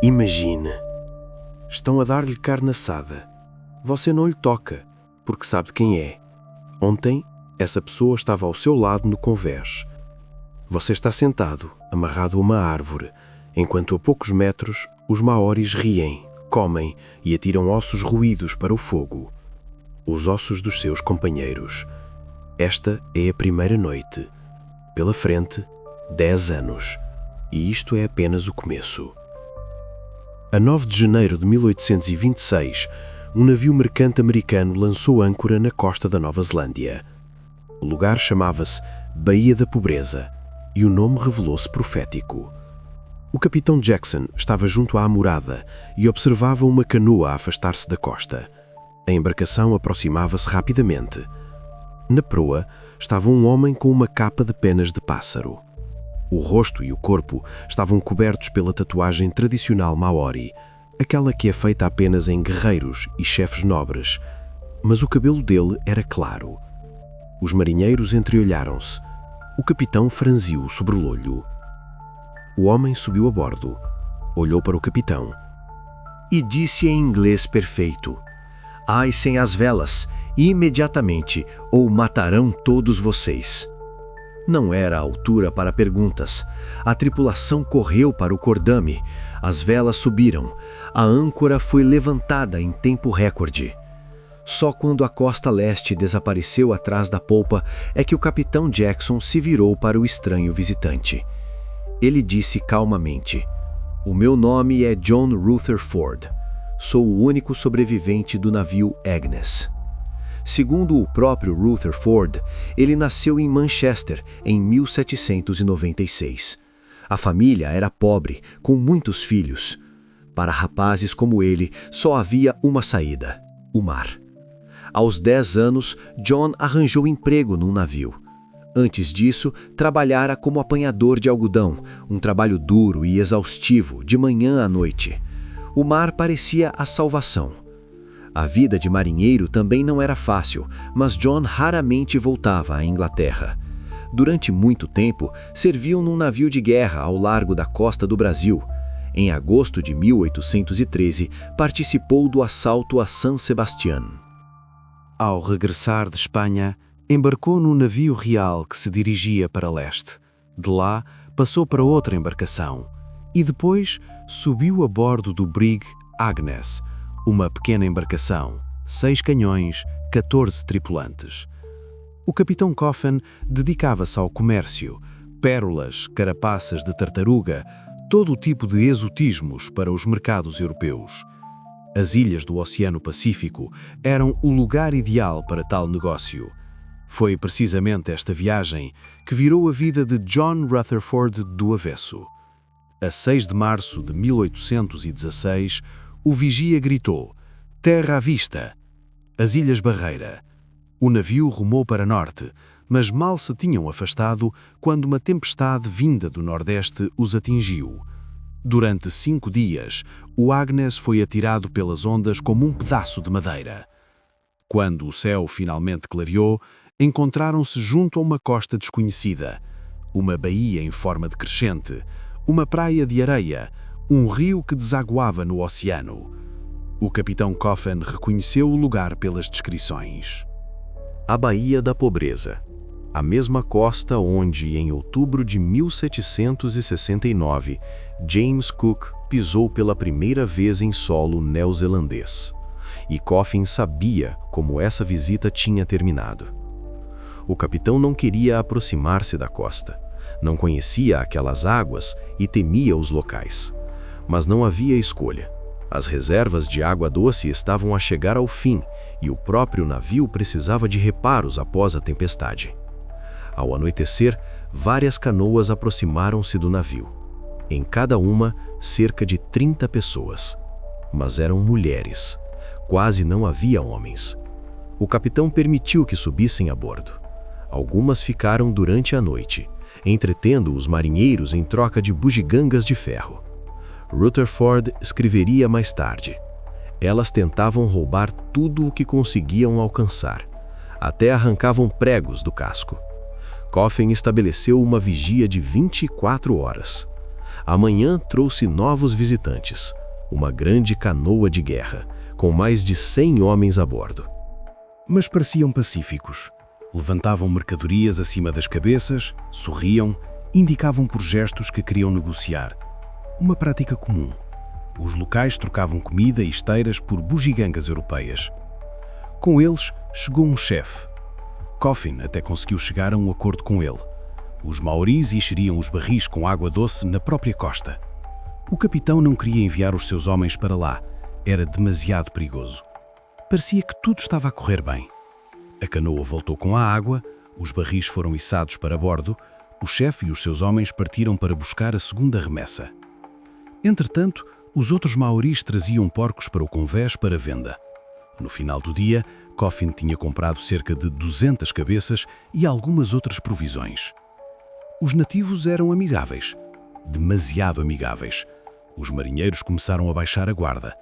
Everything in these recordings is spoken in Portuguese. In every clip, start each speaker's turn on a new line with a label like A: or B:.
A: Imagine. Estão a dar-lhe carne assada. Você não lhe toca, porque sabe de quem é. Ontem, essa pessoa estava ao seu lado no convés. Você está sentado, amarrado a uma árvore, enquanto a poucos metros os maoris riem, comem e atiram ossos roídos para o fogo. Os ossos dos seus companheiros. Esta é a primeira noite. Pela frente, 10 anos. E isto é apenas o começo. A 9 de janeiro de 1826, um navio mercante americano lançou âncora na costa da Nova Zelândia. O lugar chamava-se Baía da Pobreza e o nome revelou-se profético. O capitão Jackson estava junto à amurada e observava uma canoa a afastar-se da costa. A embarcação aproximava-se rapidamente. Na proa estava um homem com uma capa de penas de pássaro. O rosto e o corpo estavam cobertos pela tatuagem tradicional maori, aquela que é feita apenas em guerreiros e chefes nobres, mas o cabelo dele era claro. Os marinheiros entreolharam-se. O capitão franziu o sobrololho. O homem subiu a bordo, olhou para o capitão
B: e disse em inglês perfeito: "Aissem as velas, imediatamente, ou matarão todos vocês." Não era a altura para perguntas. A tripulação correu para o cordame, as velas subiram, a âncora foi levantada em tempo recorde. Só quando a costa leste desapareceu atrás da polpa é que o capitão Jackson se virou para o estranho visitante. Ele disse calmamente: "O meu nome é John Rutherford. Sou o único sobrevivente do navio Agnes." Segundo o próprio Rutherford, ele nasceu em Manchester em 1796. A família era pobre, com muitos filhos. Para rapazes como ele, só havia uma saída: o mar. Aos 10 anos, John arranjou emprego num navio. Antes disso, trabalhara como apanhador de algodão, um trabalho duro e exaustivo, de manhã à noite. O mar parecia a salvação. A vida de marinheiro também não era fácil, mas John raramente voltava à Inglaterra. Durante muito tempo, serviu num navio de guerra ao largo da costa do Brasil. Em agosto de 1813, participou do assalto a San Sebastián.
C: Ao regressar de Espanha, embarcou num navio real que se dirigia para leste. De lá, passou para outra embarcação e depois subiu a bordo do brig Agnes, uma pequena embarcação, 6 canhões, 14 tripulantes. O capitão Coffin dedicava-se ao comércio, pérolas, carapaças de tartaruga, todo o tipo de exotismos para os mercados europeus. As ilhas do Oceano Pacífico eram o lugar ideal para tal negócio. Foi precisamente esta viagem que virou a vida de John Rutherford do avesso. A 6 de março de 1816, o vigia gritou: "Terra à vista!" As Ilhas Barreira. O navio rumou para norte, mas mal se tinham afastado quando uma tempestade vinda do nordeste os atingiu. Durante 5 dias, o Agnes foi atirado pelas ondas como um pedaço de madeira. Quando o céu finalmente clareou, encontraram-se junto a uma costa desconhecida, uma baía em forma de crescente, uma praia de areia, um rio que desaguava no oceano. O capitão Coffin reconheceu o lugar pelas descrições.
D: A Baía da Pobreza. A mesma costa onde, em outubro de 1769, James Cook pisou pela primeira vez em solo neozelandês. E Coffin sabia como essa visita tinha terminado. O capitão não queria aproximar-se da costa. Não conhecia aquelas águas e temia os locais. Mas não havia escolha. As reservas de água doce estavam a chegar ao fim e o próprio navio precisava de reparos após a tempestade. Ao anoitecer, várias canoas aproximaram-se do navio. Em cada uma, cerca de 30 pessoas. Mas eram mulheres. Quase não havia homens. O capitão permitiu que subissem a bordo. Algumas ficaram durante a noite, entretendo os marinheiros em troca de bugigangas de ferro. Rutherford escreveria mais tarde: "Elas tentavam roubar tudo o que conseguiam alcançar. Até arrancavam pregos do casco." Coffin estabeleceu uma vigia de 24 horas. Amanhã trouxe novos visitantes, uma grande canoa de guerra, com mais de 100 homens a bordo.
C: Mas pareciam pacíficos. Levantavam mercadorias acima das cabeças, sorriam, indicavam por gestos que queriam negociar. Uma prática comum. Os locais trocavam comida e esteiras por bugigangas europeias. Com eles, chegou um chefe. Coffin até conseguiu chegar a um acordo com ele. Os maoris encheriam os barris com água doce na própria costa. O capitão não queria enviar os seus homens para lá. Era demasiado perigoso. Parecia que tudo estava a correr bem. A canoa voltou com a água, os barris foram içados para bordo, o chefe e os seus homens partiram para buscar a segunda remessa. Entretanto, os outros maoris traziam porcos para o convés para venda. No final do dia, Coffin tinha comprado cerca de 200 cabeças e algumas outras provisões. Os nativos eram amigáveis. Demasiado amigáveis. Os marinheiros começaram a baixar a guarda.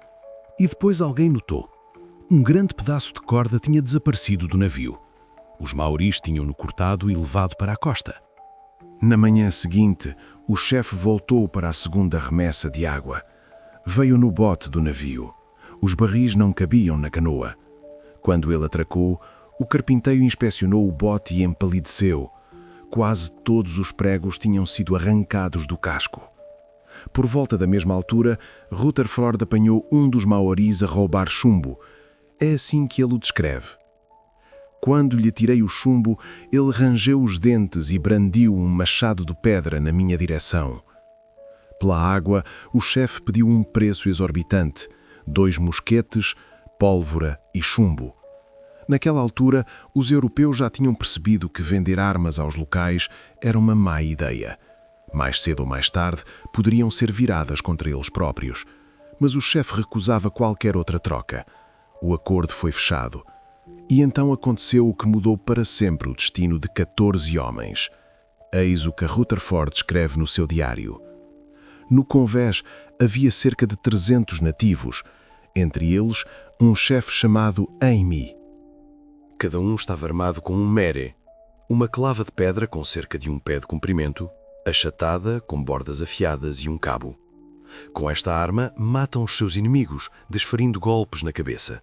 C: E depois alguém notou. Um grande pedaço de corda tinha desaparecido do navio. Os maoris tinham-no cortado e levado para a costa.
E: Na manhã seguinte, o chefe voltou para a segunda remessa de água. Veio no bote do navio. Os barris não cabiam na canoa. Quando ele atracou, o carpinteiro inspecionou o bote e empalideceu. Quase todos os pregos tinham sido arrancados do casco. Por volta da mesma altura, Rutherford apanhou um dos maoris a roubar chumbo. É assim que ele o descreve. Quando lhe tirei o chumbo, ele rangeu os dentes e brandiu um machado de pedra na minha direção. Pela água, o chefe pediu um preço exorbitante, 2 mosquetes, pólvora e chumbo. Naquela altura, os europeus já tinham percebido que vender armas aos locais era uma má ideia. Mais cedo ou mais tarde, poderiam ser viradas contra eles próprios. Mas o chefe recusava qualquer outra troca. O acordo foi fechado. E então aconteceu o que mudou para sempre o destino de 14 homens. Eis o que Rutherford escreve no seu diário. No convés havia cerca de 300 nativos, entre eles um chefe chamado Amy.
A: Cada um estava armado com um mere, uma clava de pedra com cerca de 1 pé de comprimento, achatada, com bordas afiadas e um cabo. Com esta arma, matam os seus inimigos, desferindo golpes na cabeça.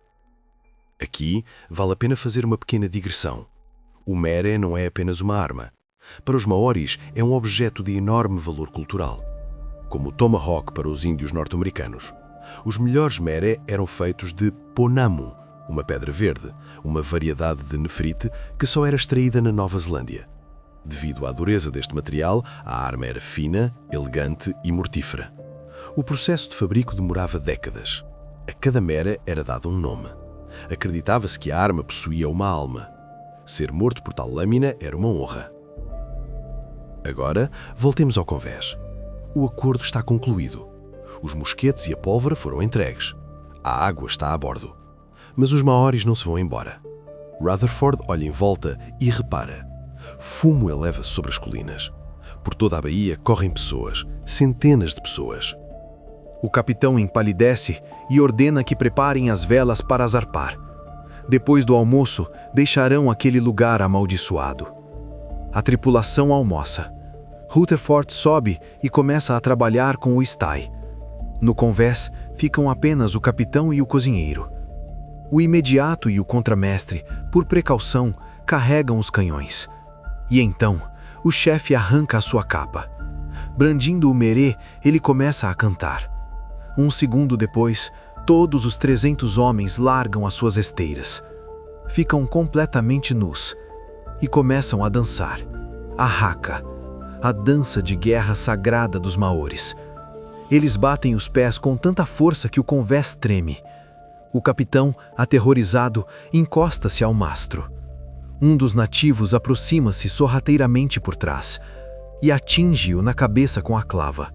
A: Aqui, vale a pena fazer uma pequena digressão. O mere não é apenas uma arma. Para os maoris, é um objeto de enorme valor cultural. Como o tomahawk para os índios norte-americanos. Os melhores mere eram feitos de ponamu, uma pedra verde, uma variedade de nefrite que só era extraída na Nova Zelândia. Devido à dureza deste material, a arma era fina, elegante e mortífera. O processo de fabrico demorava décadas. A cada mere era dado um nome. Acreditava-se que a arma possuía uma alma. Ser morto por tal lâmina era uma honra. Agora, voltemos ao convés. O acordo está concluído. Os mosquetes e a pólvora foram entregues. A água está a bordo. Mas os maoris não se vão embora. Rutherford olha em volta e repara. Fumo eleva-se sobre as colinas. Por toda a baía correm pessoas, centenas de pessoas.
C: O capitão empalidece e ordena que preparem as velas para zarpar. Depois do almoço, deixarão aquele lugar amaldiçoado. A tripulação almoça. Rutherford sobe e começa a trabalhar com o Stai. No convés, ficam apenas o capitão e o cozinheiro. O imediato e o contramestre, por precaução, carregam os canhões. E então, o chefe arranca a sua capa. Brandindo o merê, ele começa a cantar. Um segundo depois, todos os 300 homens largam as suas esteiras. Ficam completamente nus e começam a dançar. A haka, a dança de guerra sagrada dos maoris. Eles batem os pés com tanta força que o convés treme. O capitão, aterrorizado, encosta-se ao mastro. Um dos nativos aproxima-se sorrateiramente por trás e atinge-o na cabeça com a clava.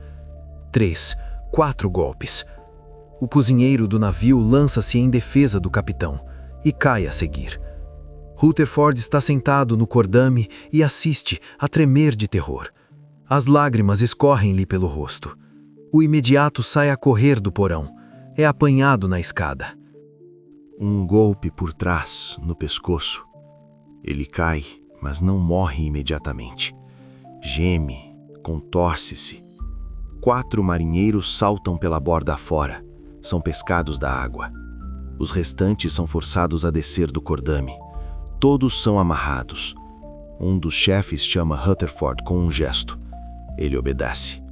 C: 3, 4 golpes. O cozinheiro do navio lança-se em defesa do capitão e cai a seguir. Rutherford está sentado no cordame e assiste a tremer de terror. As lágrimas escorrem-lhe pelo rosto. O imediato sai a correr do porão. É apanhado na escada.
E: Um golpe por trás, no pescoço. Ele cai, mas não morre imediatamente. Geme, contorce-se.
B: 4 marinheiros saltam pela borda afora. São pescados da água. Os restantes são forçados a descer do cordame. Todos são amarrados. Um dos chefes chama Rutherford com um gesto. Ele obedece.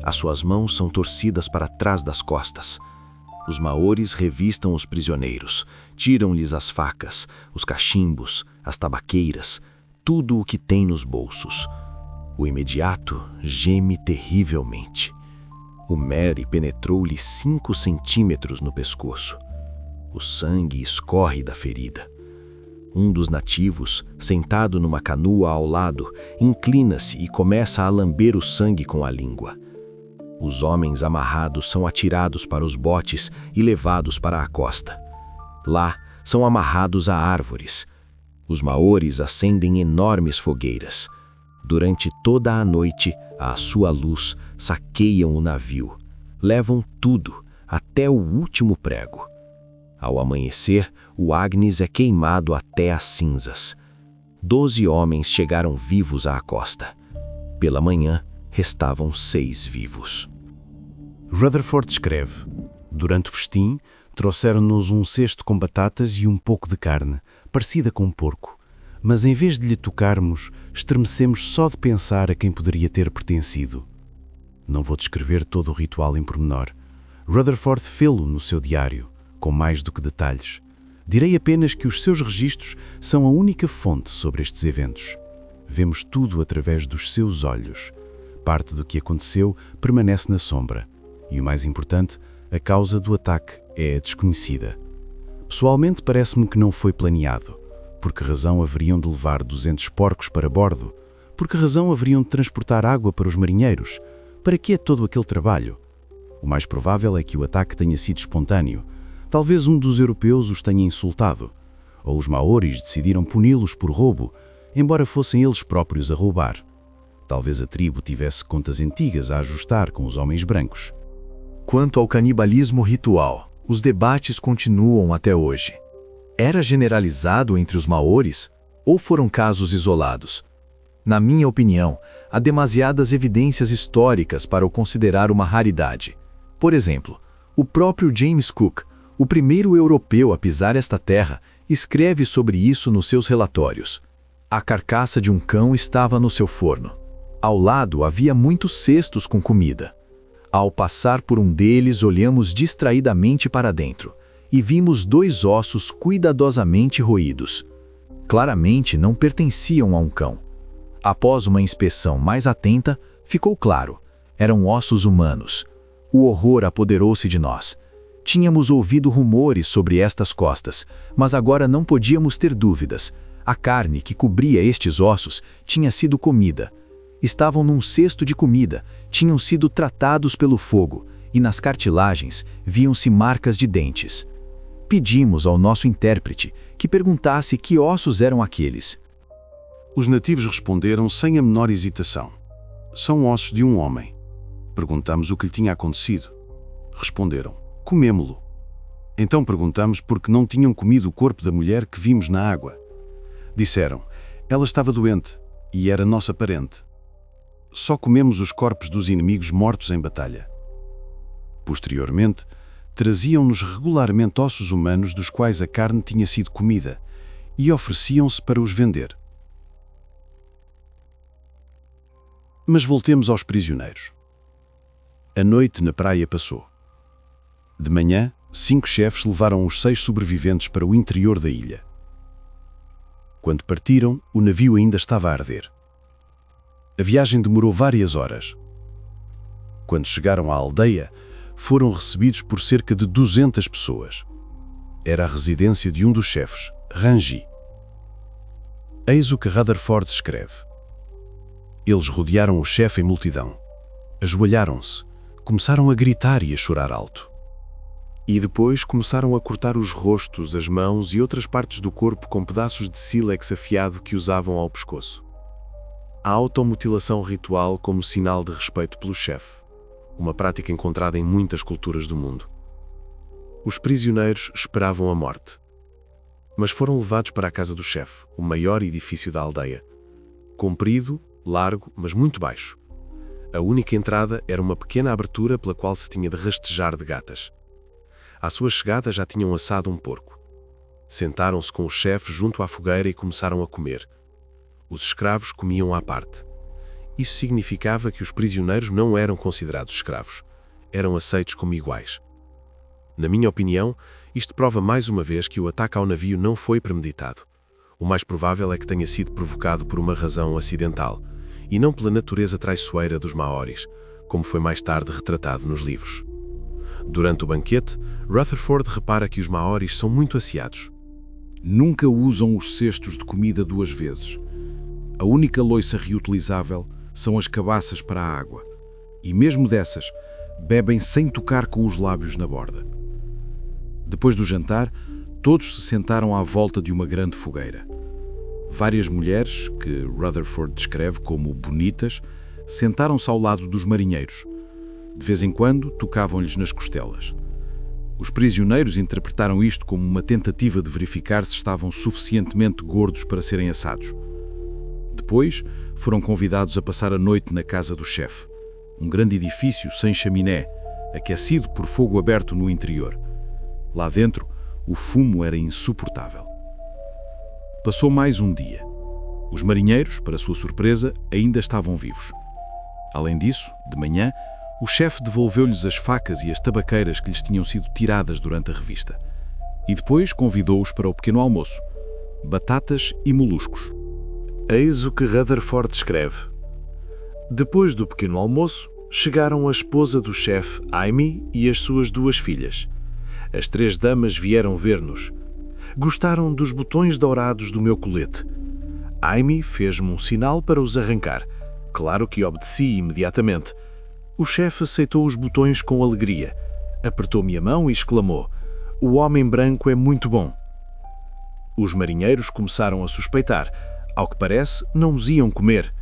B: As suas mãos são torcidas para trás das costas. Os maores revistam os prisioneiros, tiram-lhes as facas, os cachimbos, as tabaqueiras, tudo o que tem nos bolsos. O imediato geme terrivelmente. O Mary penetrou-lhe 5 centímetros no pescoço. O sangue escorre da ferida. Um dos nativos, sentado numa canoa ao lado, inclina-se e começa a lamber o sangue com a língua. Os homens amarrados são atirados para os botes e levados para a costa. Lá, são amarrados a árvores. Os maores acendem enormes fogueiras. Durante toda a noite, à sua luz, saqueiam o navio. Levam tudo, até o último prego. Ao amanhecer, o Agnes é queimado até as cinzas. 12 homens chegaram vivos à costa. Pela manhã, restavam 6 vivos.
C: Rutherford escreve: durante o festim, trouxeram-nos um cesto com batatas e um pouco de carne, parecida com um porco. Mas em vez de lhe tocarmos, estremecemos só de pensar a quem poderia ter pertencido. Não vou descrever todo o ritual em pormenor. Rutherford fê-lo no seu diário, com mais do que detalhes. Direi apenas que os seus registros são a única fonte sobre estes eventos. Vemos tudo através dos seus olhos. Parte do que aconteceu permanece na sombra. E o mais importante, a causa do ataque é desconhecida. Pessoalmente, parece-me que não foi planeado. Por que razão haveriam de levar 200 porcos para bordo? Por que razão haveriam de transportar água para os marinheiros? Para que é todo aquele trabalho? O mais provável é que o ataque tenha sido espontâneo. Talvez um dos europeus os tenha insultado. Ou os maoris decidiram puni-los por roubo, embora fossem eles próprios a roubar. Talvez a tribo tivesse contas antigas a ajustar com os homens brancos.
B: Quanto ao canibalismo ritual, os debates continuam até hoje. Era generalizado entre os maores ou foram casos isolados? Na minha opinião, há demasiadas evidências históricas para o considerar uma raridade. Por exemplo, o próprio James Cook, o primeiro europeu a pisar esta terra, escreve sobre isso nos seus relatórios. A carcaça de um cão estava no seu forno. Ao lado havia muitos cestos com comida. Ao passar por um deles, olhamos distraidamente para dentro e vimos 2 ossos cuidadosamente roídos. Claramente não pertenciam a um cão. Após uma inspeção mais atenta, ficou claro, eram ossos humanos. O horror apoderou-se de nós. Tínhamos ouvido rumores sobre estas costas, mas agora não podíamos ter dúvidas. A carne que cobria estes ossos tinha sido comida. Estavam num cesto de comida, tinham sido tratados pelo fogo, e nas cartilagens viam-se marcas de dentes. Pedimos ao nosso intérprete que perguntasse que ossos eram aqueles.
E: Os nativos responderam sem a menor hesitação. São ossos de um homem. Perguntamos o que lhe tinha acontecido. Responderam, comemo-lo. Então perguntamos por que não tinham comido o corpo da mulher que vimos na água. Disseram, ela estava doente e era nossa parente. Só comemos os corpos dos inimigos mortos em batalha. Posteriormente, traziam-nos regularmente ossos humanos dos quais a carne tinha sido comida e ofereciam-se para os vender. Mas voltemos aos prisioneiros. A noite na praia passou. De manhã, 5 chefes levaram os 6 sobreviventes para o interior da ilha. Quando partiram, o navio ainda estava a arder. A viagem demorou várias horas. Quando chegaram à aldeia, foram recebidos por cerca de 200 pessoas. Era a residência de um dos chefes, Rangi. Eis o que Rutherford escreve. Eles rodearam o chefe em multidão. Ajoelharam-se, começaram a gritar e a chorar alto.
A: E depois começaram a cortar os rostos, as mãos e outras partes do corpo com pedaços de sílex afiado que usavam ao pescoço. A automutilação ritual como sinal de respeito pelo chefe, uma prática encontrada em muitas culturas do mundo. Os prisioneiros esperavam a morte, mas foram levados para a casa do chefe, o maior edifício da aldeia. Comprido, largo, mas muito baixo. A única entrada era uma pequena abertura pela qual se tinha de rastejar de gatas. À sua chegada já tinham assado um porco. Sentaram-se com o chefe junto à fogueira e começaram a comer. Os escravos comiam à parte. Isso significava que os prisioneiros não eram considerados escravos. Eram aceitos como iguais. Na minha opinião, isto prova mais uma vez que o ataque ao navio não foi premeditado. O mais provável é que tenha sido provocado por uma razão acidental, e não pela natureza traiçoeira dos maoris, como foi mais tarde retratado nos livros. Durante o banquete, Rutherford repara que os maoris são muito asseados.
E: Nunca usam os cestos de comida 2 vezes. A única louça reutilizável são as cabaças para a água. E mesmo dessas, bebem sem tocar com os lábios na borda. Depois do jantar, todos se sentaram à volta de uma grande fogueira. Várias mulheres, que Rutherford descreve como bonitas, sentaram-se ao lado dos marinheiros. De vez em quando, tocavam-lhes nas costelas. Os prisioneiros interpretaram isto como uma tentativa de verificar se estavam suficientemente gordos para serem assados. Depois, foram convidados a passar a noite na casa do chefe, um grande edifício sem chaminé, aquecido por fogo aberto no interior. Lá dentro, o fumo era insuportável. Passou mais um dia. Os marinheiros, para sua surpresa, ainda estavam vivos. Além disso, de manhã, o chefe devolveu-lhes as facas e as tabaqueiras que lhes tinham sido tiradas durante a revista. E depois convidou-os para o pequeno almoço: batatas e moluscos.
B: Eis o que Rutherford escreve. Depois do pequeno almoço, chegaram a esposa do chefe, Amy, e as suas 2 filhas. As 3 damas vieram ver-nos. Gostaram dos botões dourados do meu colete. Amy fez-me um sinal para os arrancar. Claro que obedeci imediatamente. O chefe aceitou os botões com alegria. Apertou-me a mão e exclamou: "O homem branco é muito bom." Os marinheiros começaram a suspeitar. Ao que parece, não os iam comer.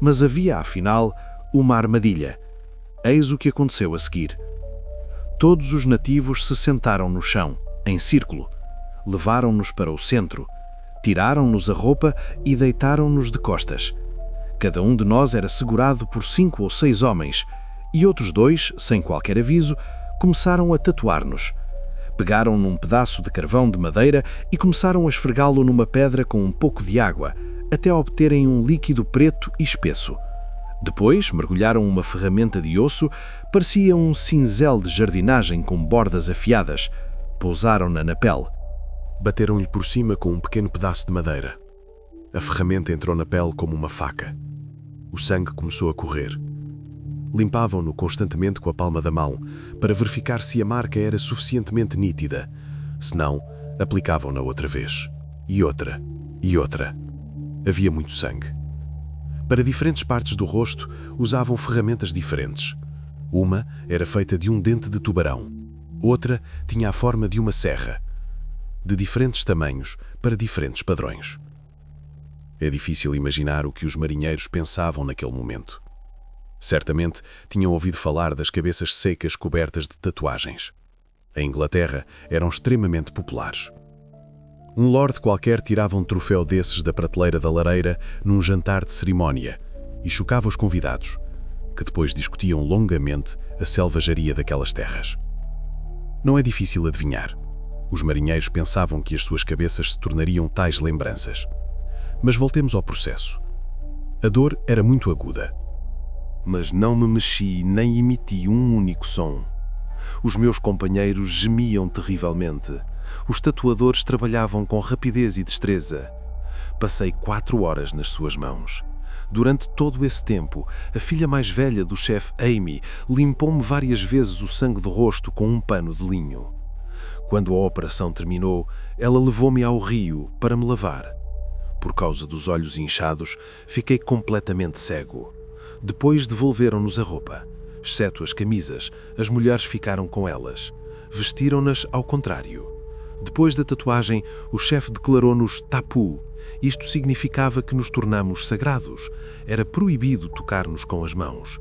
B: Mas havia, afinal, uma armadilha. Eis o que aconteceu a seguir. Todos os nativos se sentaram no chão, em círculo. Levaram-nos para o centro. Tiraram-nos a roupa e deitaram-nos de costas. Cada um de nós era segurado por 5 ou 6 homens, e outros 2, sem qualquer aviso, começaram a tatuar-nos. Pegaram num pedaço de carvão de madeira e começaram a esfregá-lo numa pedra com um pouco de água, até obterem um líquido preto e espesso. Depois mergulharam uma ferramenta de osso, parecia um cinzel de jardinagem com bordas afiadas. Pousaram-na na pele.
A: Bateram-lhe por cima com um pequeno pedaço de madeira. A ferramenta entrou na pele como uma faca. O sangue começou a correr. Limpavam-no constantemente com a palma da mão, para verificar se a marca era suficientemente nítida. Se não, aplicavam-na outra vez. E outra. E outra. Havia muito sangue. Para diferentes partes do rosto, usavam ferramentas diferentes. Uma era feita de um dente de tubarão. Outra tinha a forma de uma serra. De diferentes tamanhos, para diferentes padrões. É difícil imaginar o que os marinheiros pensavam naquele momento. Certamente tinham ouvido falar das cabeças secas cobertas de tatuagens. Em Inglaterra eram extremamente populares. Um lord qualquer tirava um troféu desses da prateleira da lareira num jantar de cerimónia e chocava os convidados, que depois discutiam longamente a selvageria daquelas terras. Não é difícil adivinhar. Os marinheiros pensavam que as suas cabeças se tornariam tais lembranças. Mas voltemos ao processo. A dor era muito aguda. Mas não me mexi nem emiti um único som. Os meus companheiros gemiam terrivelmente. Os tatuadores trabalhavam com rapidez e destreza. Passei 4 horas nas suas mãos. Durante todo esse tempo, a filha mais velha do chefe Amy limpou-me várias vezes o sangue do rosto com um pano de linho. Quando a operação terminou, ela levou-me ao rio para me lavar. Por causa dos olhos inchados, fiquei completamente cego. Depois devolveram-nos a roupa. Exceto as camisas, as mulheres ficaram com elas. Vestiram-nas ao contrário. Depois da tatuagem, o chefe declarou-nos tapu. Isto significava que nos tornamos sagrados. Era proibido tocar-nos com as mãos.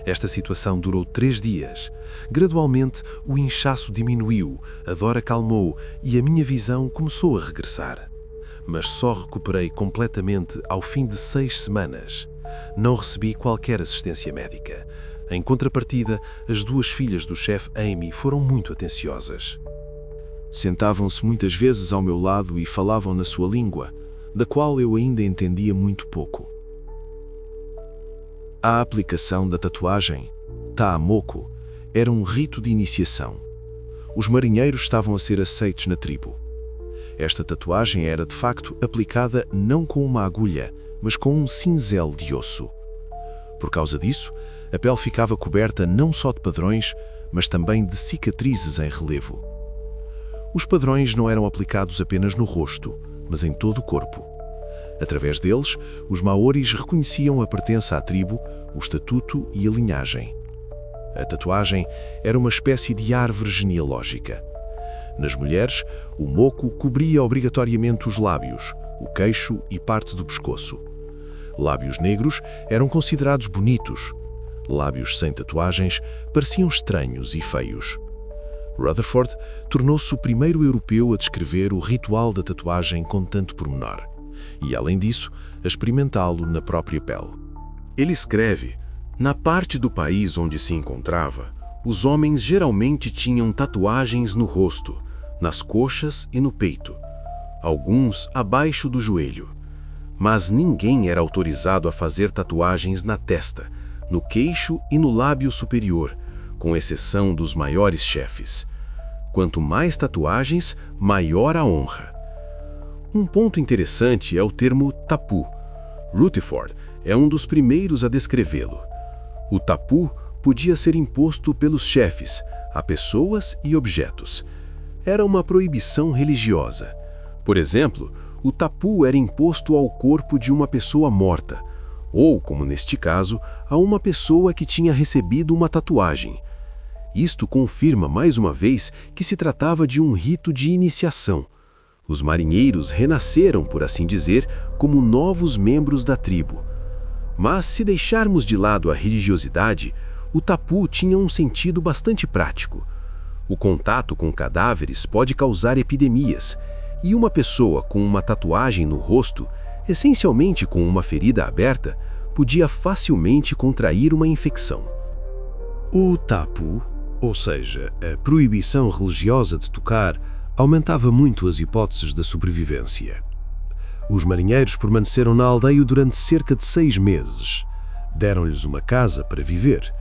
A: Esta situação durou 3 dias. Gradualmente, o inchaço diminuiu, a dor acalmou e a minha visão começou a regressar. Mas só recuperei completamente ao fim de 6 semanas.
F: não recebi qualquer assistência médica. Em contrapartida, as 2 filhas do chefe Amy foram muito atenciosas.
E: Sentavam-se muitas vezes ao meu lado e falavam na sua língua, da qual eu ainda entendia muito pouco. A aplicação da tatuagem, Ta'amoko, era um rito de iniciação. Os marinheiros estavam a ser aceitos na tribo. Esta tatuagem era de facto aplicada não com uma agulha, mas com um cinzel de osso. Por causa disso, a pele ficava coberta não só de padrões, mas também de cicatrizes em relevo. Os padrões não eram aplicados apenas no rosto, mas em todo o corpo. Através deles, os maoris reconheciam a pertença à tribo, o estatuto e a linhagem. A tatuagem era uma espécie de árvore genealógica. Nas mulheres, o moco cobria obrigatoriamente os lábios, o queixo e parte do pescoço. Lábios negros eram considerados bonitos. Lábios sem tatuagens pareciam estranhos e feios. Rutherford tornou-se o primeiro europeu a descrever o ritual da tatuagem com tanto pormenor, e, além disso, a experimentá-lo na própria pele.
A: Ele escreve: na parte do país onde se encontrava, os homens geralmente tinham tatuagens no rosto, nas coxas e no peito, alguns abaixo do joelho. Mas ninguém era autorizado a fazer tatuagens na testa, no queixo e no lábio superior, com exceção dos maiores chefes. Quanto mais tatuagens, maior a honra. Um ponto interessante é o termo tapu. Rutherford é um dos primeiros a descrevê-lo. O tapu podia ser imposto pelos chefes a pessoas e objetos. Era uma proibição religiosa. Por exemplo, o tapu era imposto ao corpo de uma pessoa morta, ou, como neste caso, a uma pessoa que tinha recebido uma tatuagem. Isto confirma mais uma vez que se tratava de um rito de iniciação. Os marinheiros renasceram, por assim dizer, como novos membros da tribo. Mas, se deixarmos de lado a religiosidade, o tapu tinha um sentido bastante prático. O contato com cadáveres pode causar epidemias, e uma pessoa com uma tatuagem no rosto, essencialmente com uma ferida aberta, podia facilmente contrair uma infecção.
F: O tapu, ou seja, a proibição religiosa de tocar, aumentava muito as hipóteses da sobrevivência. Os marinheiros permaneceram na aldeia durante cerca de 6 meses. Deram-lhes uma casa para viver.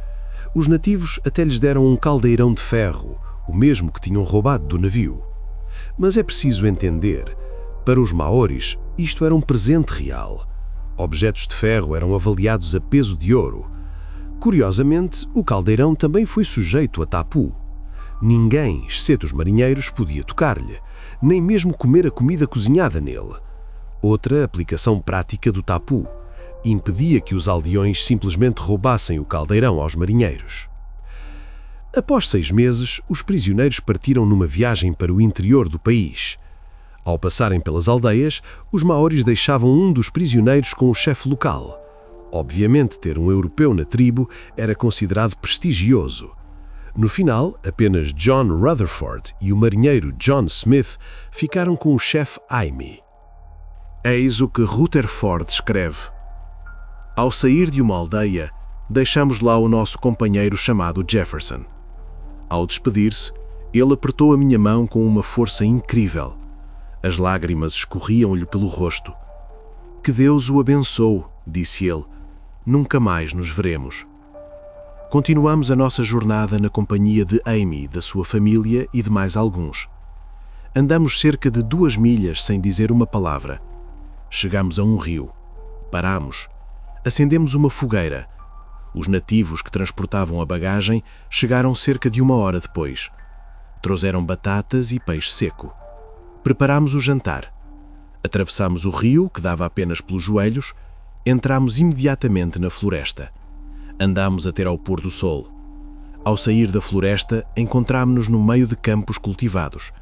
F: Os nativos até lhes deram um caldeirão de ferro, o mesmo que tinham roubado do navio. Mas é preciso entender, para os maoris, isto era um presente real. Objetos de ferro eram avaliados a peso de ouro. Curiosamente, o caldeirão também foi sujeito a tapu. Ninguém, exceto os marinheiros, podia tocar-lhe, nem mesmo comer a comida cozinhada nele. Outra aplicação prática do tapu impedia que os aldeões simplesmente roubassem o caldeirão aos marinheiros. Após 6 meses, os prisioneiros partiram numa viagem para o interior do país. Ao passarem pelas aldeias, os maoris deixavam um dos prisioneiros com o chefe local. Obviamente, ter um europeu na tribo era considerado prestigioso. No final, apenas John Rutherford e o marinheiro John Smith ficaram com o chefe Amy. Eis o que Rutherford escreve: ao sair de uma aldeia, deixamos lá o nosso companheiro chamado Jefferson. Ao despedir-se, ele apertou a minha mão com uma força incrível. As lágrimas escorriam-lhe pelo rosto. Que Deus o abençoe, disse ele. Nunca mais nos veremos. Continuamos a nossa jornada na companhia de Amy, da sua família e de mais alguns. Andamos cerca de 2 milhas sem dizer uma palavra. Chegamos a um rio. Paramos. Acendemos uma fogueira. Os nativos que transportavam a bagagem chegaram cerca de 1 hora depois. Trouxeram batatas e peixe seco. Preparámos o jantar. Atravessámos o rio, que dava apenas pelos joelhos. Entramos imediatamente na floresta. Andámos até ao pôr do sol. Ao sair da floresta, encontrámo-nos no meio de campos cultivados.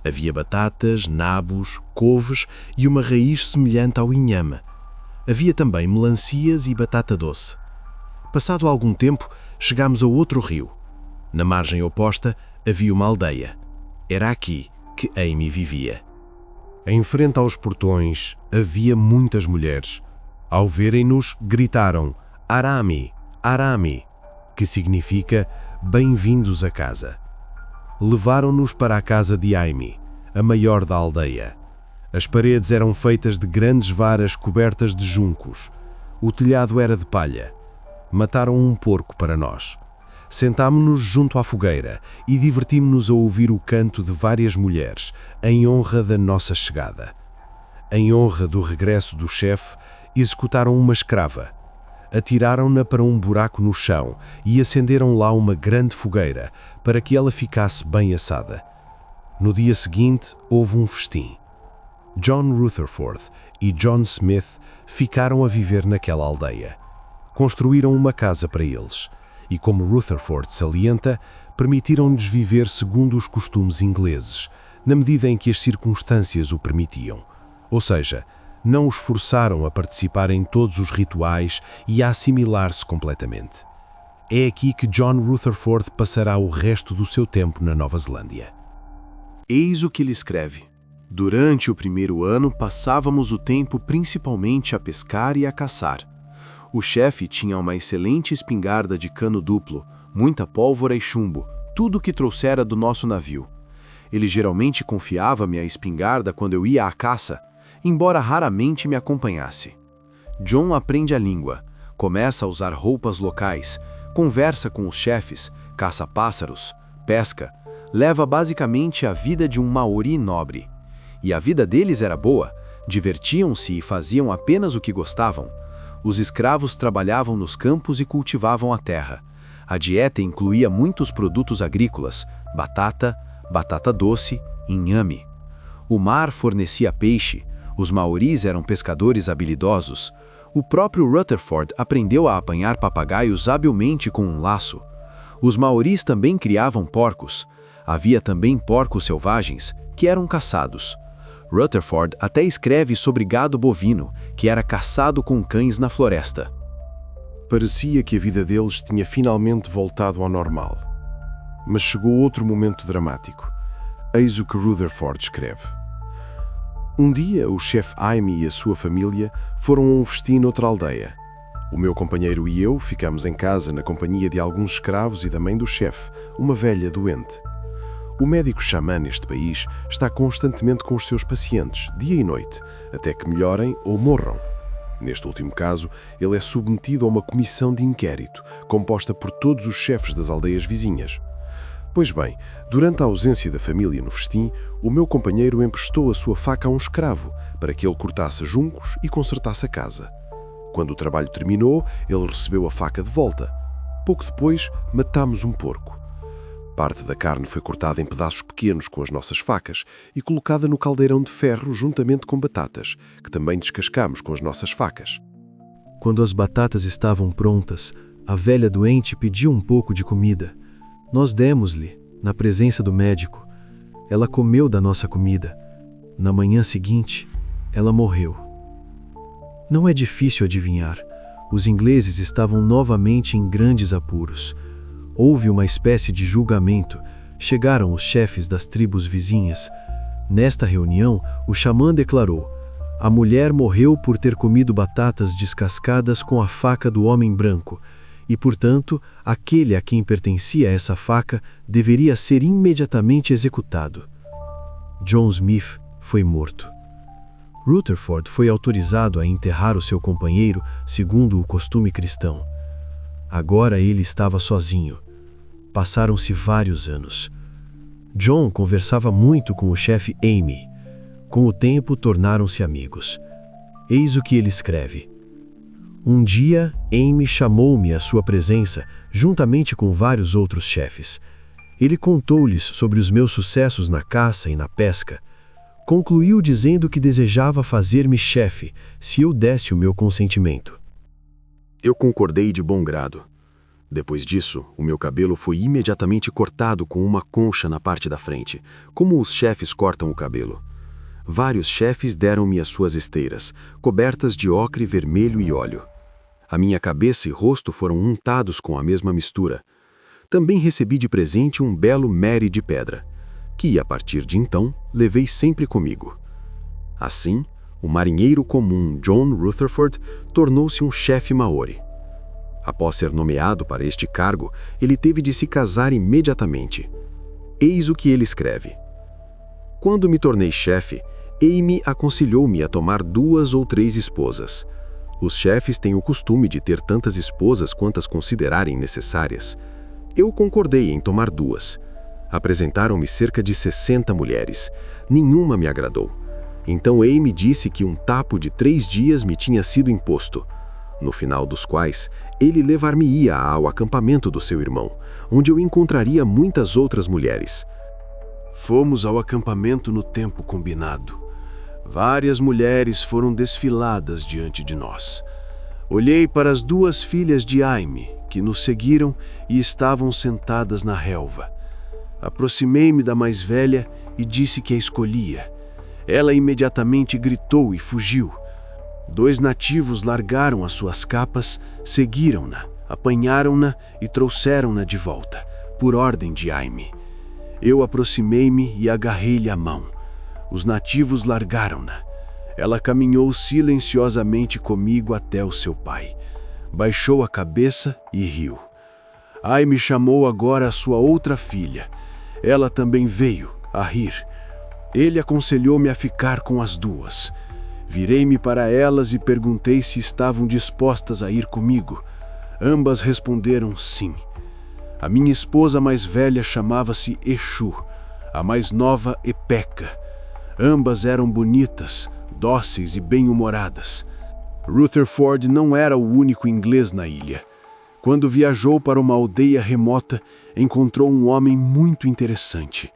F: Havia batatas, nabos, couves e uma raiz semelhante ao inhame. Havia também melancias e batata doce. Passado algum tempo, chegámos a outro rio. Na margem oposta, havia uma aldeia. Era aqui que Amy vivia. Em frente aos portões, havia muitas mulheres. Ao verem-nos, gritaram Arami, Arami, que significa bem-vindos a casa. Levaram-nos para a casa de Aime, a maior da aldeia. As paredes eram feitas de grandes varas cobertas de juncos. O telhado era de palha. Mataram um porco para nós. Sentámo-nos junto à fogueira e divertimos-nos a ouvir o canto de várias mulheres, em honra da nossa chegada. Em honra do regresso do chefe, executaram uma escrava. Atiraram-na para um buraco no chão e acenderam lá uma grande fogueira para que ela ficasse bem assada. No dia seguinte, houve um festim. John Rutherford e John Smith ficaram a viver naquela aldeia. Construíram uma casa para eles e, como Rutherford salienta, permitiram-lhes viver segundo os costumes ingleses, na medida em que as circunstâncias o permitiam. Ou seja, não os forçaram a participar em todos os rituais e a assimilar-se completamente. É aqui que John Rutherford passará o resto do seu tempo na Nova Zelândia.
A: Eis o que ele escreve. Durante o primeiro ano, passávamos o tempo principalmente a pescar e a caçar. O chefe tinha uma excelente espingarda de cano duplo, muita pólvora e chumbo, tudo o que trouxera do nosso navio. Ele geralmente confiava-me a espingarda quando eu ia à caça, embora raramente me acompanhasse. John aprende a língua, começa a usar roupas locais, conversa com os chefes, caça pássaros, pesca, leva basicamente a vida de um maori nobre. E a vida deles era boa, divertiam-se e faziam apenas o que gostavam. Os escravos trabalhavam nos campos e cultivavam a terra. A dieta incluía muitos produtos agrícolas, batata, batata doce, inhame. O mar fornecia peixe, os maoris eram pescadores habilidosos. O próprio Rutherford aprendeu a apanhar papagaios habilmente com um laço. Os maoris também criavam porcos. Havia também porcos selvagens, que eram caçados. Rutherford até escreve sobre gado bovino, que era caçado com cães na floresta.
E: Parecia que a vida deles tinha finalmente voltado ao normal. Mas chegou outro momento dramático. Eis o que Rutherford escreve. Um dia, o chefe Aime e a sua família foram a um festim noutra aldeia. O meu companheiro e eu ficamos em casa na companhia de alguns escravos e da mãe do chefe, uma velha doente. O médico xamã neste país está constantemente com os seus pacientes, dia e noite, até que melhorem ou morram. Neste último caso, ele é submetido a uma comissão de inquérito, composta por todos os chefes das aldeias vizinhas. Pois bem, durante a ausência da família no festim, o meu companheiro emprestou a sua faca a um escravo, para que ele cortasse juncos e consertasse a casa. Quando o trabalho terminou, ele recebeu a faca de volta. Pouco depois, matámos um porco. Parte da carne foi cortada em pedaços pequenos com as nossas facas e colocada no caldeirão de ferro juntamente com batatas, que também descascámos com as nossas facas.
C: Quando as batatas estavam prontas, a velha doente pediu um pouco de comida. Nós demos-lhe, na presença do médico. Ela comeu da nossa comida. Na manhã seguinte, ela morreu. Não é difícil adivinhar. Os ingleses estavam novamente em grandes apuros. Houve uma espécie de julgamento. Chegaram os chefes das tribos vizinhas. Nesta reunião, o xamã declarou: a mulher morreu por ter comido batatas descascadas com a faca do homem branco, e, portanto, aquele a quem pertencia essa faca deveria ser imediatamente executado. John Smith foi morto. Rutherford foi autorizado a enterrar o seu companheiro segundo o costume cristão. Agora ele estava sozinho. Passaram-se vários anos. John conversava muito com o chefe Aime. Com o tempo, tornaram-se amigos. Eis o que ele escreve. Um dia, Aime chamou-me à sua presença, juntamente com vários outros chefes. Ele contou-lhes sobre os meus sucessos na caça e na pesca. Concluiu dizendo que desejava fazer-me chefe, se eu desse o meu consentimento.
A: Eu concordei de bom grado. Depois disso, o meu cabelo foi imediatamente cortado com uma concha na parte da frente, como os chefes cortam o cabelo. Vários chefes deram-me as suas esteiras, cobertas de ocre vermelho e óleo. A minha cabeça e rosto foram untados com a mesma mistura. Também recebi de presente um belo meri de pedra, que, a partir de então, levei sempre comigo. Assim,
D: O marinheiro comum John Rutherford tornou-se um chefe maori. Após ser nomeado para este cargo, ele teve de se casar imediatamente. Eis o que ele escreve. Quando me tornei chefe, Amy aconselhou-me a tomar 2 ou 3 esposas. Os chefes têm o costume de ter tantas esposas quantas considerarem necessárias. Eu concordei em tomar 2. Apresentaram-me cerca de 60 mulheres. Nenhuma me agradou. Então Amy disse que um tapo de 3 dias me tinha sido imposto, no final dos quais ele levar-me-ia ao acampamento do seu irmão, onde eu encontraria muitas outras mulheres.
F: Fomos ao acampamento no tempo combinado. Várias mulheres foram desfiladas diante de nós. Olhei para as 2 filhas de Amy, que nos seguiram e estavam sentadas na relva. Aproximei-me da mais velha e disse que a escolhia. Ela imediatamente gritou e fugiu. 2 nativos largaram as suas capas, seguiram-na, apanharam-na e trouxeram-na de volta, por ordem de Amy. Eu aproximei-me e agarrei-lhe a mão. Os nativos largaram-na. Ela caminhou silenciosamente comigo até o seu pai. Baixou a cabeça e riu. Amy chamou agora a sua outra filha. Ela também veio, a rir. Ele aconselhou-me a ficar com as 2. Virei-me para elas e perguntei se estavam dispostas a ir comigo. Ambas responderam sim. A minha esposa mais velha chamava-se Exu, a mais nova Epeca. Ambas eram bonitas, dóceis e bem-humoradas. Rutherford não era o único inglês na ilha. Quando viajou para uma aldeia remota, encontrou um homem muito interessante.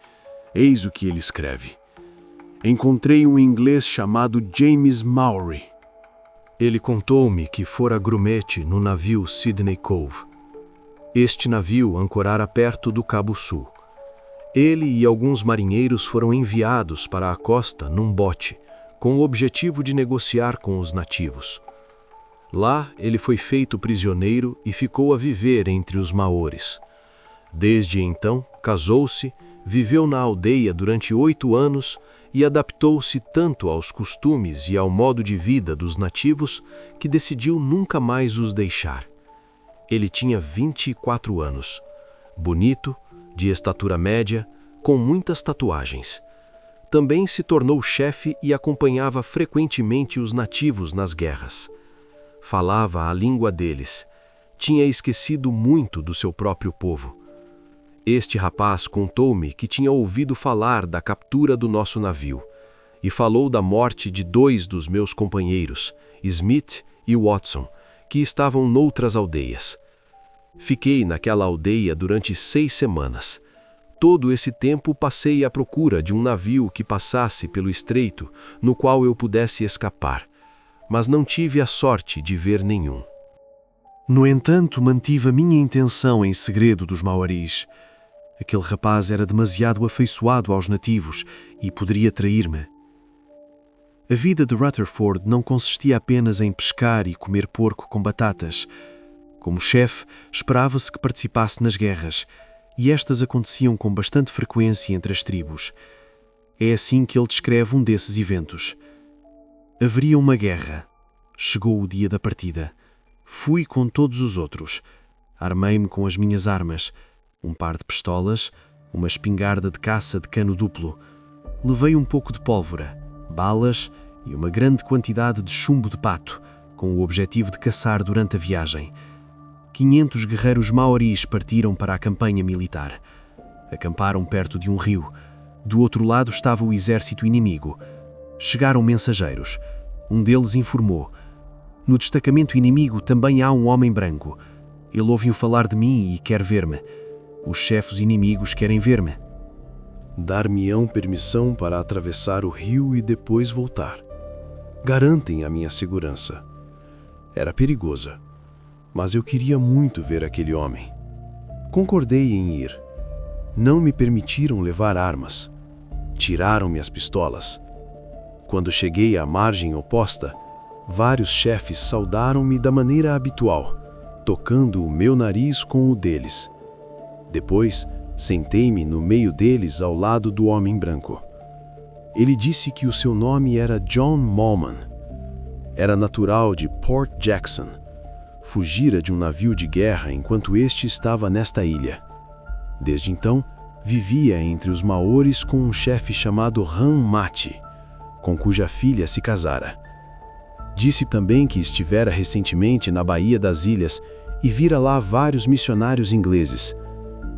F: Eis o que ele escreve. Encontrei um inglês chamado James Maury.
B: Ele contou-me que fora grumete no navio Sydney Cove. Este navio ancorara perto do Cabo Sul. Ele e alguns marinheiros foram enviados para a costa num bote, com o objetivo de negociar com os nativos. Lá, ele foi feito prisioneiro e ficou a viver entre os maores. Desde então, casou-se, viveu na aldeia durante 8 anos e adaptou-se tanto aos costumes e ao modo de vida dos nativos que decidiu nunca mais os deixar. Ele tinha 24 anos, bonito, de estatura média, com muitas tatuagens. Também se tornou chefe e acompanhava frequentemente os nativos nas guerras. Falava a língua deles. Tinha esquecido muito do seu próprio povo. Este rapaz contou-me que tinha ouvido falar da captura do nosso navio e falou da morte de 2 dos meus companheiros, Smith e Watson, que estavam noutras aldeias. Fiquei naquela aldeia durante 6 semanas. Todo esse tempo passei à procura de um navio que passasse pelo estreito no qual eu pudesse escapar, mas não tive a sorte de ver nenhum.
C: No entanto, mantive a minha intenção em segredo dos maoris. Aquele rapaz era demasiado afeiçoado aos nativos e poderia trair-me. A vida de Rutherford não consistia apenas em pescar e comer porco com batatas. Como chefe, esperava-se que participasse nas guerras, e estas aconteciam com bastante frequência entre as tribos. É assim que ele descreve um desses eventos. Haveria uma guerra. Chegou o dia da partida. Fui com todos os outros. Armei-me com as minhas armas, um par de pistolas, uma espingarda de caça de cano duplo. Levei um pouco de pólvora, balas e uma grande quantidade de chumbo de pato, com o objetivo de caçar durante a viagem. 500 guerreiros maoris partiram para a campanha militar. Acamparam perto de um rio. Do outro lado estava o exército inimigo. Chegaram mensageiros. Um deles informou: no destacamento inimigo também há um homem branco. Ele ouviu falar de mim e quer ver-me. Os chefes inimigos querem ver-me.
F: Dar-me-ão permissão para atravessar o rio e depois voltar. Garantem a minha segurança. Era perigosa, mas eu queria muito ver aquele homem. Concordei em ir. Não me permitiram levar armas. Tiraram-me as pistolas. Quando cheguei à margem oposta, vários chefes saudaram-me da maneira habitual, tocando o meu nariz com o deles. Depois, sentei-me no meio deles ao lado do homem branco.
A: Ele disse que o seu nome era John Mallman. Era natural de Port Jackson. Fugira de um navio de guerra enquanto este estava nesta ilha. Desde então, vivia entre os maores com um chefe chamado Ram Mati, com cuja filha se casara. Disse também que estivera recentemente na Baía das Ilhas e vira lá vários missionários ingleses.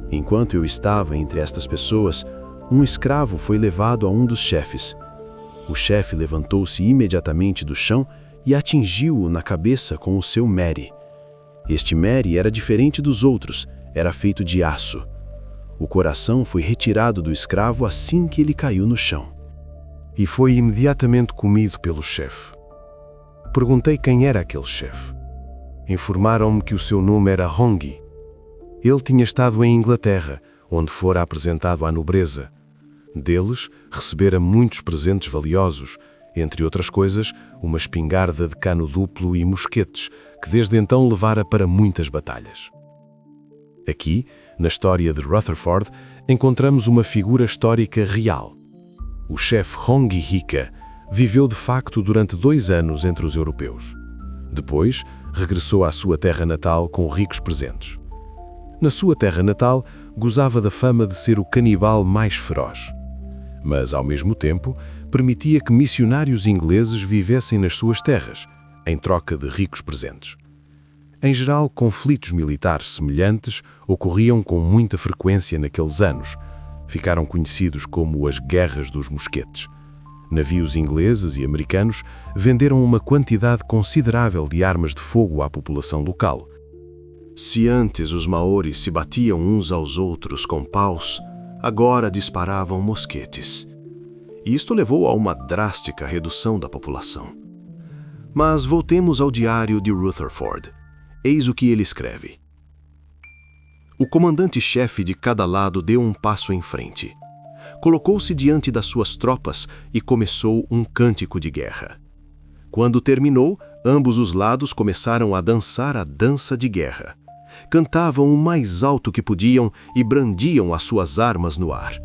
A: Enquanto eu estava entre estas pessoas, um escravo foi levado a um dos chefes. O chefe levantou-se imediatamente do chão e atingiu-o na cabeça com o seu meri. Este meri era diferente dos outros, era feito de aço. O coração foi retirado do escravo assim que ele caiu no chão.
D: E foi imediatamente comido pelo chefe. Perguntei quem era aquele chefe. Informaram-me que o seu nome era Hongi. Ele tinha estado em Inglaterra, onde fora apresentado à nobreza. Deles, recebera muitos presentes valiosos, entre outras coisas, uma espingarda de cano duplo e mosquetes, que desde então levara para muitas batalhas. Aqui, na história de Rutherford, encontramos uma figura histórica real. O chefe Hongi Hika viveu de facto durante 2 anos entre os europeus. Depois, regressou à sua terra natal com ricos presentes. Na sua terra natal, gozava da fama de ser o canibal mais feroz. Mas, ao mesmo tempo, permitia que missionários ingleses vivessem nas suas terras, em troca de ricos presentes. Em geral, conflitos militares semelhantes ocorriam com muita frequência naqueles anos. Ficaram conhecidos como as Guerras dos Mosquetes. Navios ingleses e americanos venderam uma quantidade considerável de armas de fogo à população local.
A: Se antes os maores se batiam uns aos outros com paus, agora disparavam mosquetes. Isto levou a uma drástica redução da população. Mas voltemos ao diário de Rutherford. Eis o que ele escreve. O comandante-chefe de cada lado deu um passo em frente. Colocou-se diante das suas tropas e começou um cântico de guerra. Quando terminou, ambos os lados começaram a dançar a dança de guerra. Cantavam o mais alto que podiam e brandiam as suas armas no ar.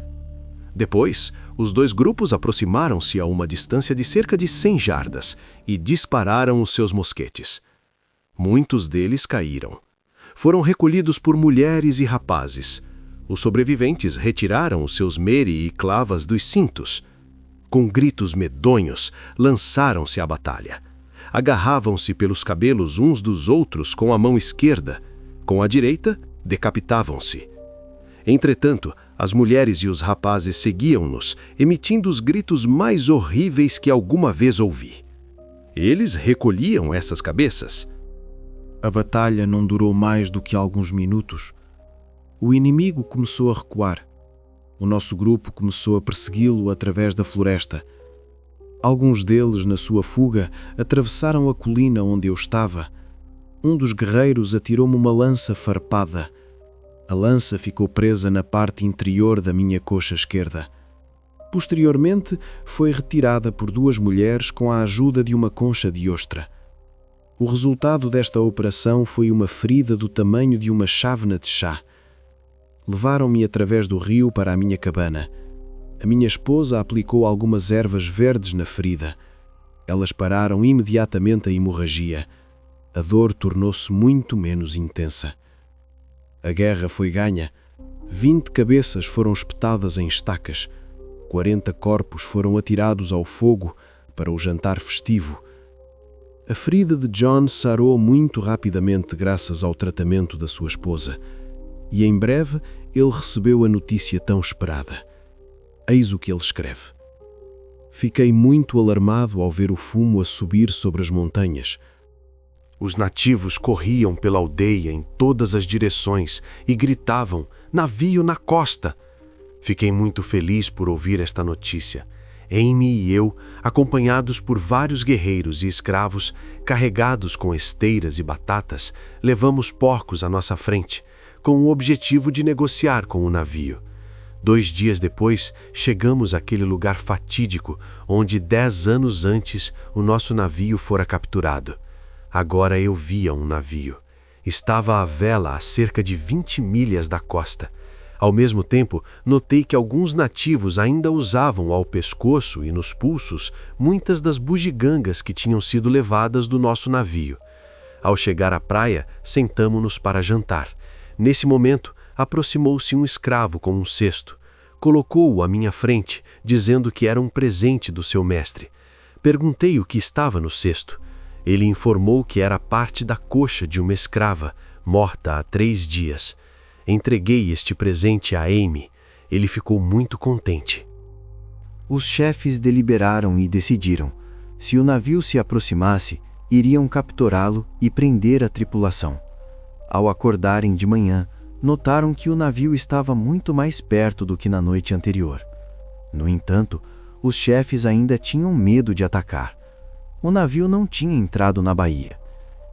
A: Depois, os 2 grupos aproximaram-se a uma distância de cerca de 100 jardas e dispararam os seus mosquetes. Muitos deles caíram. Foram recolhidos por mulheres e rapazes. Os sobreviventes retiraram os seus meri e clavas dos cintos. Com gritos medonhos, lançaram-se à batalha. Agarravam-se pelos cabelos uns dos outros com a mão esquerda. Com a direita, decapitavam-se. Entretanto, as mulheres e os rapazes seguiam-nos, emitindo os gritos mais horríveis que alguma vez ouvi. Eles recolhiam essas cabeças.
C: A batalha não durou mais do que alguns minutos. O inimigo começou a recuar. O nosso grupo começou a persegui-lo através da floresta. Alguns deles, na sua fuga, atravessaram a colina onde eu estava. Um dos guerreiros atirou-me uma lança farpada. A lança ficou presa na parte interior da minha coxa esquerda. Posteriormente, foi retirada por 2 mulheres com a ajuda de uma concha de ostra. O resultado desta operação foi uma ferida do tamanho de uma chávena de chá. Levaram-me através do rio para a minha cabana. A minha esposa aplicou algumas ervas verdes na ferida. Elas pararam imediatamente a hemorragia. A dor tornou-se muito menos intensa. A guerra foi ganha. 20 cabeças foram espetadas em estacas. 40 corpos foram atirados ao fogo para o jantar festivo. A ferida de John sarou muito rapidamente graças ao tratamento da sua esposa. E em breve ele recebeu a notícia tão esperada. Eis o que ele escreve. Fiquei muito alarmado ao ver o fumo a subir sobre as montanhas.
A: Os nativos corriam pela aldeia em todas as direções e gritavam: "Navio na costa!" Fiquei muito feliz por ouvir esta notícia. Amy e eu, acompanhados por vários guerreiros e escravos, carregados com esteiras e batatas, levamos porcos à nossa frente, com o objetivo de negociar com o navio. 2 dias depois, chegamos àquele lugar fatídico, onde 10 anos antes o nosso navio fora capturado. Agora eu via um navio. Estava à vela a cerca de 20 milhas da costa.
F: Ao mesmo tempo, notei que alguns nativos ainda usavam ao pescoço e nos pulsos muitas das bugigangas que tinham sido levadas do nosso navio. Ao chegar à praia, sentamo-nos para jantar. Nesse momento, aproximou-se um escravo com um cesto. Colocou-o à minha frente, dizendo que era um presente do seu mestre. Perguntei o que estava no cesto. Ele informou que era parte da coxa de uma escrava, morta há 3 dias. Entreguei este presente a Amy. Ele ficou muito contente.
G: Os chefes deliberaram e decidiram. Se o navio se aproximasse, iriam capturá-lo e prender a tripulação. Ao acordarem de manhã, notaram que o navio estava muito mais perto do que na noite anterior. No entanto, os chefes ainda tinham medo de atacar. O navio não tinha entrado na baía.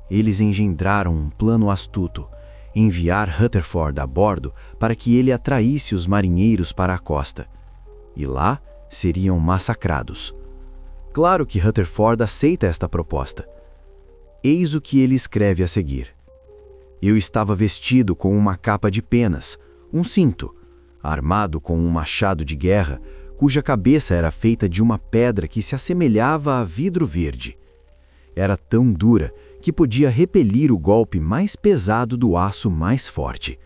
G: Eles engendraram um plano astuto: enviar Rutherford a bordo para que ele atraísse os marinheiros para a costa. E lá seriam massacrados. Claro que Rutherford aceita esta proposta. Eis o que ele escreve a seguir. Eu estava vestido com uma capa de penas, um cinto, armado com um machado de guerra, cuja cabeça era feita de uma pedra que se assemelhava a vidro verde. Era tão dura que podia repelir o golpe mais pesado do aço mais forte.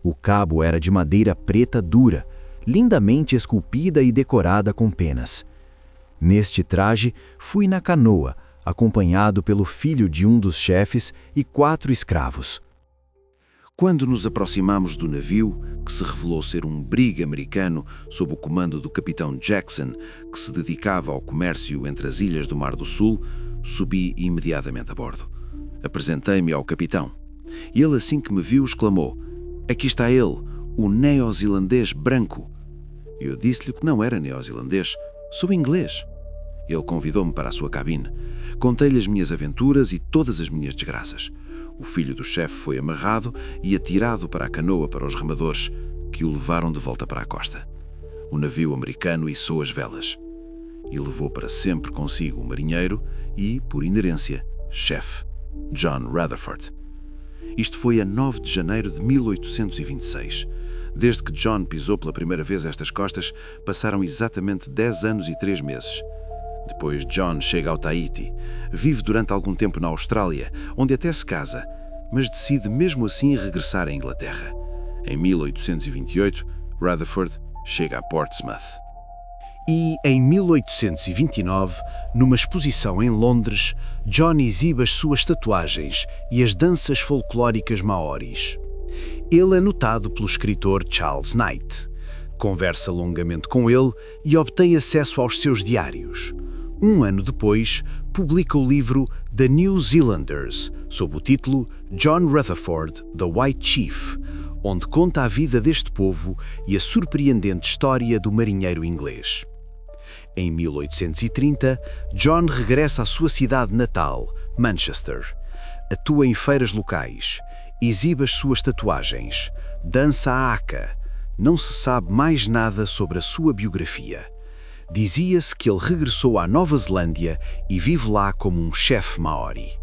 G: O cabo era de madeira preta dura, lindamente esculpida e decorada com penas. Neste traje, fui na canoa, acompanhado pelo filho de um dos chefes e 4 escravos.
E: Quando nos aproximamos do navio, que se revelou ser um brig americano sob o comando do capitão Jackson, que se dedicava ao comércio entre as ilhas do Mar do Sul, subi imediatamente a bordo. Apresentei-me ao capitão. Ele, assim que me viu, exclamou: "Aqui está ele, o neozelandês branco." Eu disse-lhe que não era neozelandês, sou inglês. Ele convidou-me para a sua cabine. Contei-lhe as minhas aventuras e todas as minhas desgraças. O filho do chefe foi amarrado e atirado para a canoa para os remadores, que o levaram de volta para a costa. O navio americano içou as velas e levou para sempre consigo o marinheiro e, por inerência, chefe, John Rutherford. Isto foi a 9 de janeiro de 1826. Desde que John pisou pela primeira vez estas costas, passaram exatamente 10 anos e 3 meses. Depois John chega ao Tahiti, vive durante algum tempo na Austrália, onde até se casa, mas decide mesmo assim regressar à Inglaterra. Em 1828, Rutherford chega a Portsmouth.
F: E, em 1829, numa exposição em Londres, John exibe as suas tatuagens e as danças folclóricas maoris. Ele é notado pelo escritor Charles Knight. Conversa longamente com ele e obtém acesso aos seus diários. Um ano depois, publica o livro The New Zealanders, sob o título John Rutherford, The White Chief, onde conta a vida deste povo e a surpreendente história do marinheiro inglês. Em 1830, John regressa à sua cidade natal, Manchester. Atua em feiras locais, exibe as suas tatuagens, dança a haka. Não se sabe mais nada sobre a sua biografia. Dizia-se que ele regressou à Nova Zelândia e vive lá como um chefe maori.